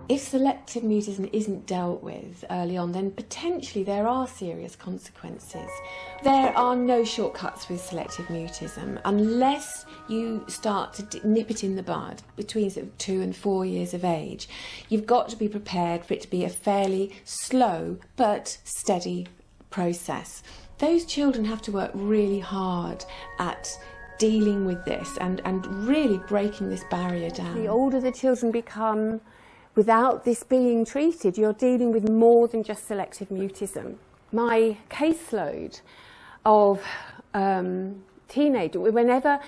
if selective mutism isn't dealt with early on, then potentially there are serious consequences. There are no shortcuts with selective mutism unless you start to nip it in the bud between sort of 2 and 4 years of age. You've got to be prepared for it to be a fairly slow but steady process. Those children have to work really hard at dealing with this and really breaking this barrier down. The older the children become, without this being treated, you're dealing with more than just selective mutism. My caseload of teenagers, whenever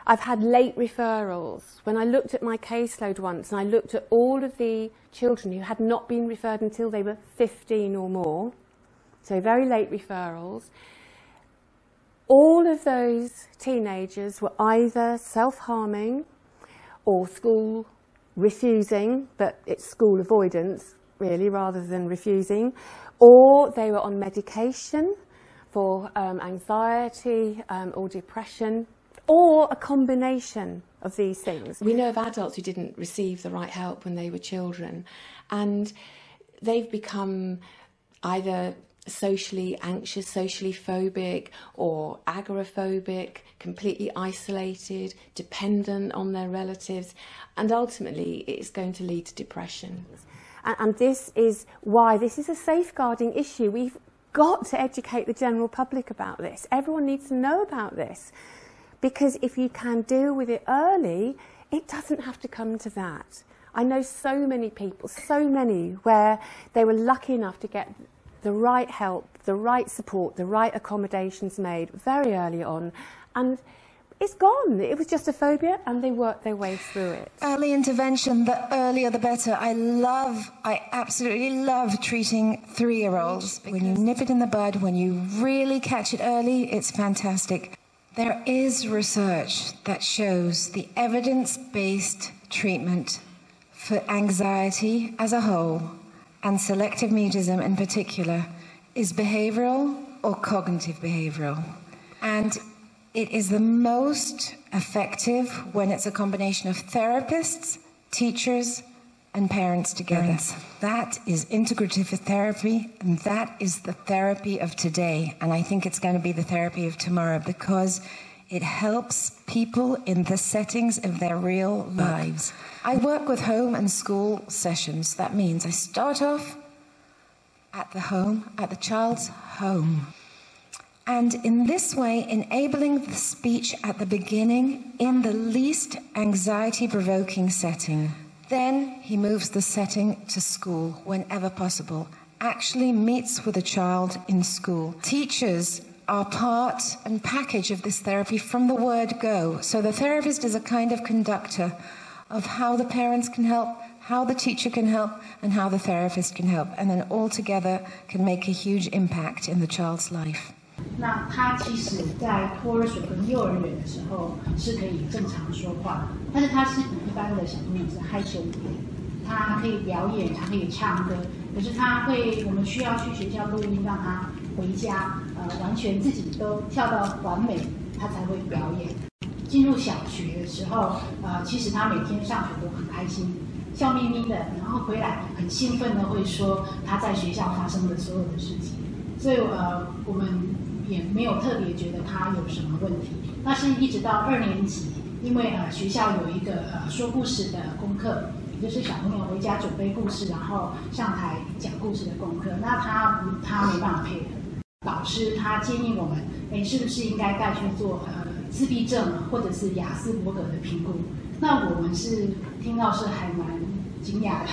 I've had late referrals, when I looked at my caseload once and I looked at all of the children who had not been referred until they were 15 or more, so very late referrals, all of those teenagers were either self-harming or school refusing, but it's school avoidance really rather than refusing, or they were on medication for anxiety or depression, or a combination of these things. We know of adults who didn't receive the right help when they were children, and they've become either socially anxious, socially phobic, or agoraphobic, completely isolated, dependent on their relatives, and ultimately it's going to lead to depression. And this is why this is a safeguarding issue. We've got to educate the general public about this. Everyone needs to know about this, because if you can deal with it early, it doesn't have to come to that. I know so many people, so many, where they were lucky enough to get the right help, the right support, the right accommodations made very early on, and it's gone. It was just a phobia, and they worked their way through it. Early intervention, the earlier the better. I absolutely love treating 3-year-olds. When you nip it in the bud, when you really catch it early, it's fantastic. There is research that shows the evidence-based treatment for anxiety as a whole, and selective mutism in particular, is behavioral or cognitive behavioral. And it is the most effective when it's a combination of therapists, teachers, and parents together. That is integrative therapy, and that is the therapy of today. And I think it's going to be the therapy of tomorrow, because it helps people in the settings of their real lives. I work with home and school sessions. That means I start off at the home, at the child's home. And in this way, enabling the speech at the beginning in the least anxiety-provoking setting. Then he moves the setting to school whenever possible, actually meets with a child in school. Teachers are part and package of this therapy from the word go. So the therapist is a kind of conductor of how the parents can help, how the teacher can help, and how the therapist can help. And then all together can make a huge impact in the child's life. 那他其实在托儿所跟幼儿园的时候是可以正常说话，但是他是比一般的小朋友是害羞一点。他可以表演，他可以唱歌，可是我们需要去学校录音，让他回家完全自己都跳到完美，他才会表演。进入小学的时候，其实他每天上学都很开心，笑眯眯的，然后回来很兴奋的会说他在学校发生的所有的事情，所以我们也没有特别觉得他有什么问题。但是一直到2年级，因为学校有一个说故事的功课，也就是小朋友回家准备故事，然后上台讲故事的功课，那他没办法配合。老师他建议我们，是不是应该带去做自闭症或者是亚斯伯格的评估？那我们是听到是还蛮惊讶的，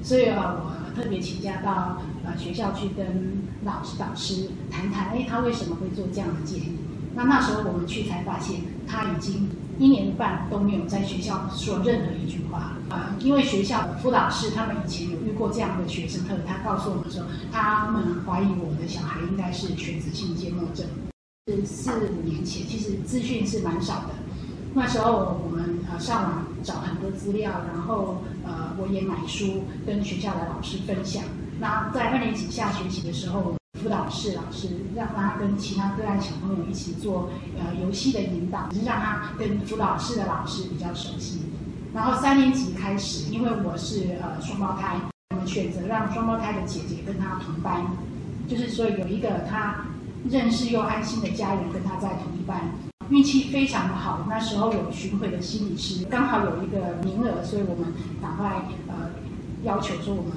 所以我特别请假到学校去跟导师谈谈，他为什么会做这样的建议？那时候我们去才发现，他已经1年半都没有在学校说任何一句话。因为学校的辅导室他们以前有遇过这样的学生，他告诉我们说，他们怀疑我的小孩应该是全子性缄默症。是4、5年前，其实资讯是蛮少的。那时候我们上网找很多资料，然后我也买书跟学校的老师分享。那在2年级下学期的时候，辅导室老师让他跟其他个案小朋友一起做游戏的引导，让他跟辅导室的老师比较熟悉。然后3年级开始，因为我是双胞胎，我们选择让双胞胎的姐姐跟她同班，就是说有一个她认识又安心的家人跟她在同一班。运气非常的好，那时候有巡回的心理师，刚好有一个名额，所以我们赶快要求说我们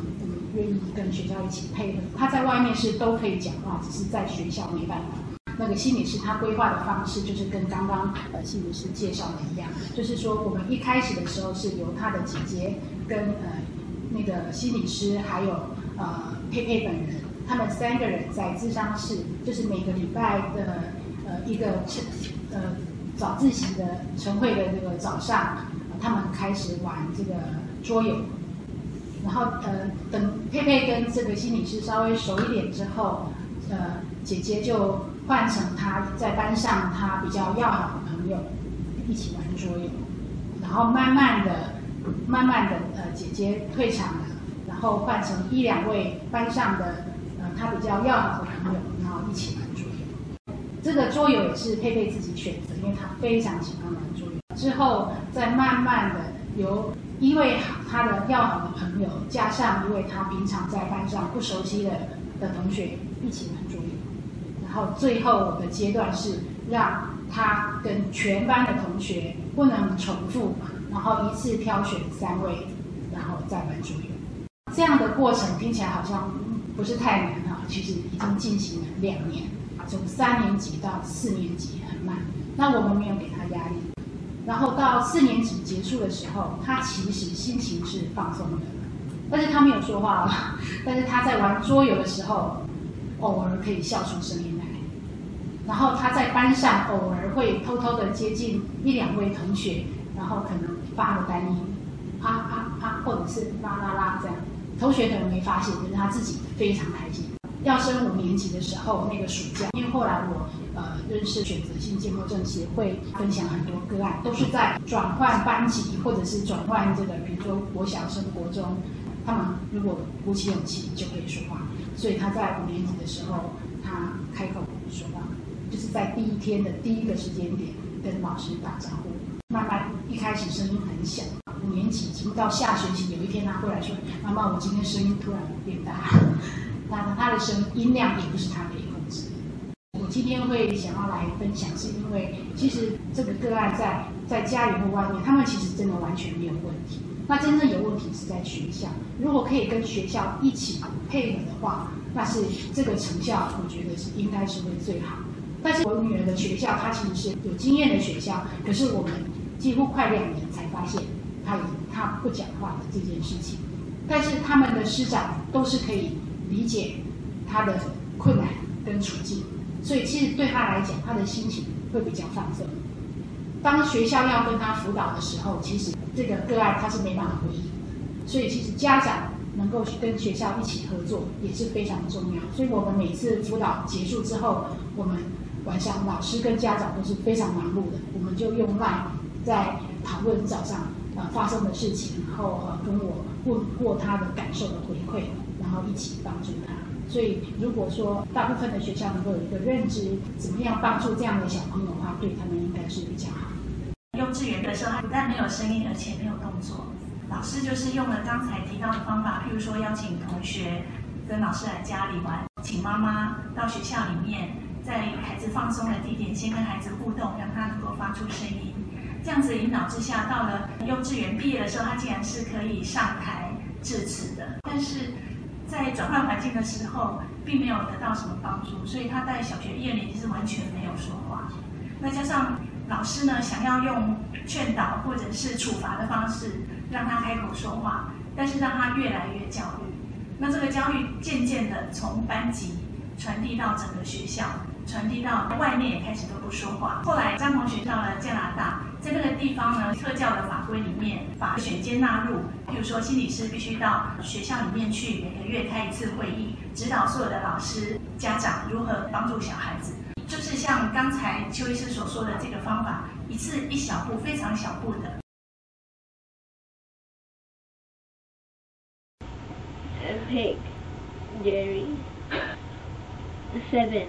愿意跟学校一起配合。他在外面是都可以讲话，只是在学校没办法。那个心理师他规划的方式就是跟刚刚心理师介绍的一样，就是说我们一开始的时候是由他的姐姐跟那个心理师还有佩佩本人，他们3个人在諮商室，就是每个礼拜的一个早自习的晨会的这个早上，他们开始玩这个桌游，然后等佩佩跟这个心理师稍微熟一点之后，姐姐就换成她在班上她比较要好的朋友一起玩桌游，然后慢慢的姐姐退场了，然后换成1、2位班上的她比较要好的朋友，然后一起玩桌游。这个桌游也是佩佩自己选择，因为她非常喜欢玩桌游。之后再慢慢的由1位她的要好的朋友，加上1位她平常在班上不熟悉的同学一起玩桌游。然后最后的阶段是让她跟全班的同学不能重复，然后一次挑选3位，然后再玩桌游。这样的过程听起来好像不是太难哈，其实已经进行了2年。从3年级到4年级很慢，那我们没有给他压力。然后到4年级结束的时候，他其实心情是放松的，但是他没有说话哦。但是他在玩桌游的时候，偶尔可以笑出声音来。然后他在班上偶尔会偷偷的接近1、2位同学，然后可能发了单音，啊啊啊，或者是啦啦啦这样。同学可能没发现，但是他自己非常开心。要升5年级的时候，那个暑假，因为后来我认识选择性缄默症协会，分享很多个案，都是在转换班级或者是转换这个，比如说国小升国中，他们如果鼓起勇气就可以说话。所以他在5年级的时候，他开口说话，就是在第1天的第1个时间点跟老师打招呼，慢慢一开始声音很小。5年级已经到下学期，有一天他忽然说：“妈妈，我今天声音突然变大。”他的音量也不是他可以控制。我今天会想要来分享，是因为其实这个个案在家里或外面，他们其实真的完全没有问题。那真正有问题是在学校，如果可以跟学校一起配合的话，那是这个成效，我觉得是应该是会最好。但是我女儿的学校，她其实是有经验的学校，可是我们几乎快2年才发现她不讲话的这件事情。但是他们的师长都是可以理解他的困难跟处境，所以其实对他来讲，他的心情会比较放松。当学校要跟他辅导的时候，其实这个个案他是没办法回应的，所以其实家长能够跟学校一起合作也是非常重要。所以我们每次辅导结束之后，我们晚上老师跟家长都是非常忙碌的，我们就用 LINE 在讨论早上发生的事情，然后跟我问过他的感受的回馈，然后一起帮助他。所以如果说大部分的学校能够有一个认知，怎么样帮助这样的小朋友的话，对他们应该是比较好。幼稚园的时候，他不但没有声音，而且没有动作。老师就是用了刚才提到的方法，譬如说邀请同学跟老师来家里玩，请妈妈到学校里面，在孩子放松的地点，先跟孩子互动，让他能够发出声音。这样子引导之下，到了幼稚园毕业的时候，他竟然是可以上台致辞的。但是在转换环境的时候，并没有得到什么帮助，所以他在小学1、2年级是完全没有说话。那加上老师呢，想要用劝导或者是处罚的方式让他开口说话，但是让他越来越焦虑。那这个焦虑渐渐的从班级传递到整个学校，传递到外面也开始都不说话。后来张同学到了加拿大，在那个地方呢，特教的法规里面把选监纳入，譬如说心理师必须到学校里面去，每个月开1次会议，指导所有的老师、家长如何帮助小孩子。就是像刚才邱医师所说的这个方法，一次一小步，非常小步的。A pig, Jerry. 7.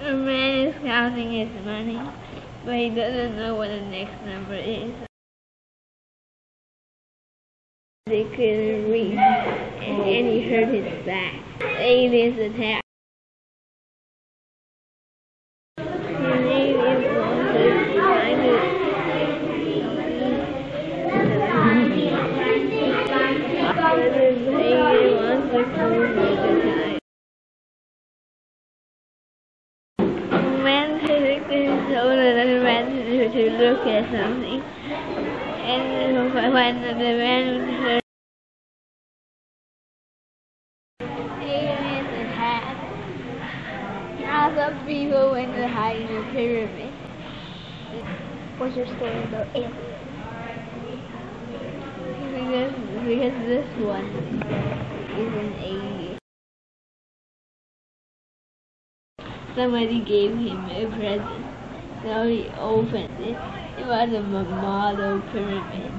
A man is counting his money. but he doesn't know what the next number is. He couldn't read, and he hurt his back. The aliens attacked. The aliens wanted to find it. But the alien wants to come all the time. Man took his shoulder and ran to look at something. And when the man heard aliens attacked, now some people went to hide in the pyramid. What's your story about aliens? Because this one is an alien. Somebody gave him a present, so he opened it. It was a model pyramid.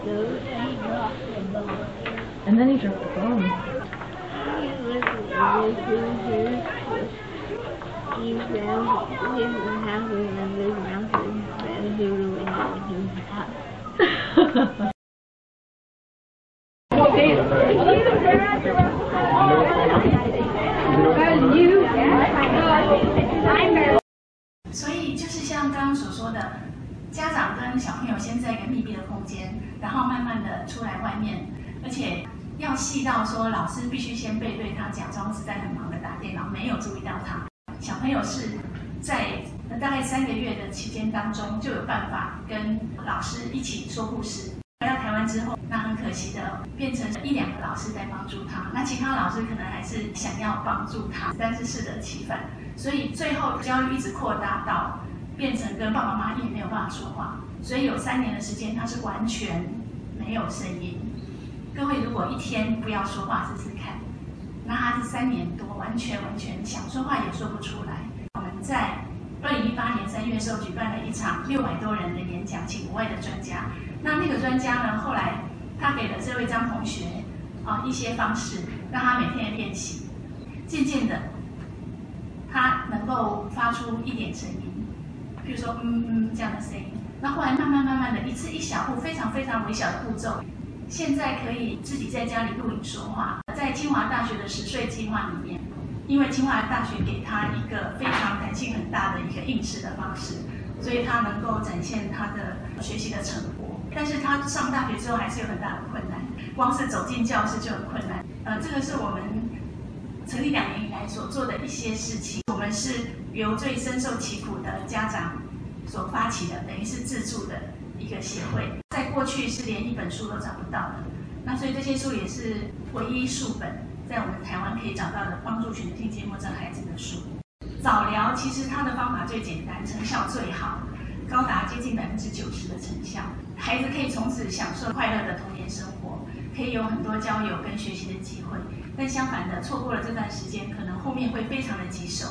So he dropped the bomb. And then he dropped the bomb. He was able to he didn't have to remember his mountain and do the window into his house.所以就是像刚刚所说的，家长跟小朋友先在一个密闭的空间，然后慢慢的出来外面，而且要细到说老师必须先背对他，假装是在很忙的打电脑，没有注意到他。小朋友是在大概3个月的期间当中就有办法跟老师一起说故事。来到台湾之后，那很可惜的变成1、2个老师在帮助他，那其他老师可能还是想要帮助他，但是适得其反，所以最后教育一直扩大到变成跟爸爸妈妈也没有办法说话，所以有3年的时间他是完全没有声音。各位如果1天不要说话试试看，那他是3年多完全想说话也说不出来。我们在2018年3月的时候举办了一场600多人的演讲，请国外的专家。那个专家呢，后来他给了这位张同学一些方式，让他每天练习。渐渐的，他能够发出一点声音，比如说这样的声音。那后来慢慢的，一小步非常微小的步骤，现在可以自己在家里录影说话。在清华大学的10岁计划里面，因为清华大学给他一个非常弹性很大的一个应试的方式，所以他能够展现他的学习的成果。但是他上大学之后还是有很大的困难，光是走进教室就很困难。这个是我们成立2年以来所做的一些事情。我们是由最深受其苦的家长所发起的，等于是自助的一个协会。在过去是连1本书都找不到的，那所以这些书也是唯一数本在我们台湾可以找到的帮助选择性缄默症孩子的书。早疗其实它的方法最简单，成效最好，高达接近90%的成效。孩子可以从此享受快乐的童年生活，可以有很多交友跟学习的机会。但相反的，错过了这段时间，可能后面会非常的棘手。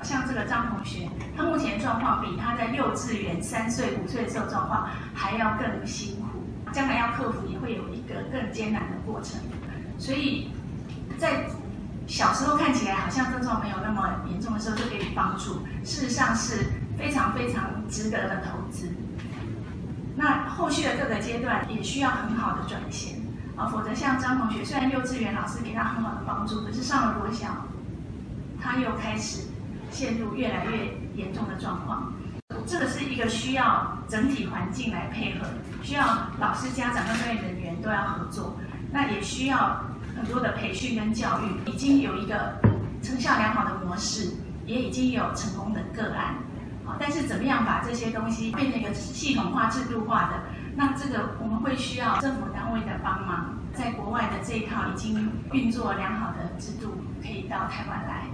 像这个张同学，他目前状况比他在幼稚园3岁、5岁的时候状况还要更辛苦，将来要克服也会有一个更艰难的过程。所以在小时候看起来好像症状没有那么严重的时候就给予帮助，事实上是非常值得的投资。那后续的各个阶段也需要很好的转衔否则像张同学，虽然幼稚园老师给他很好的帮助，可是上了国小，他又开始陷入越来越严重的状况。这个是一个需要整体环境来配合，需要老师、家长跟专业人员都要合作，那也需要很多的培训跟教育，已经有一个成效良好的模式，也已经有成功的个案。但是怎么样把这些东西变成一个系统化、制度化的？那这个我们会需要政府单位的帮忙，在国外的这一套已经运作良好的制度可以到台湾来。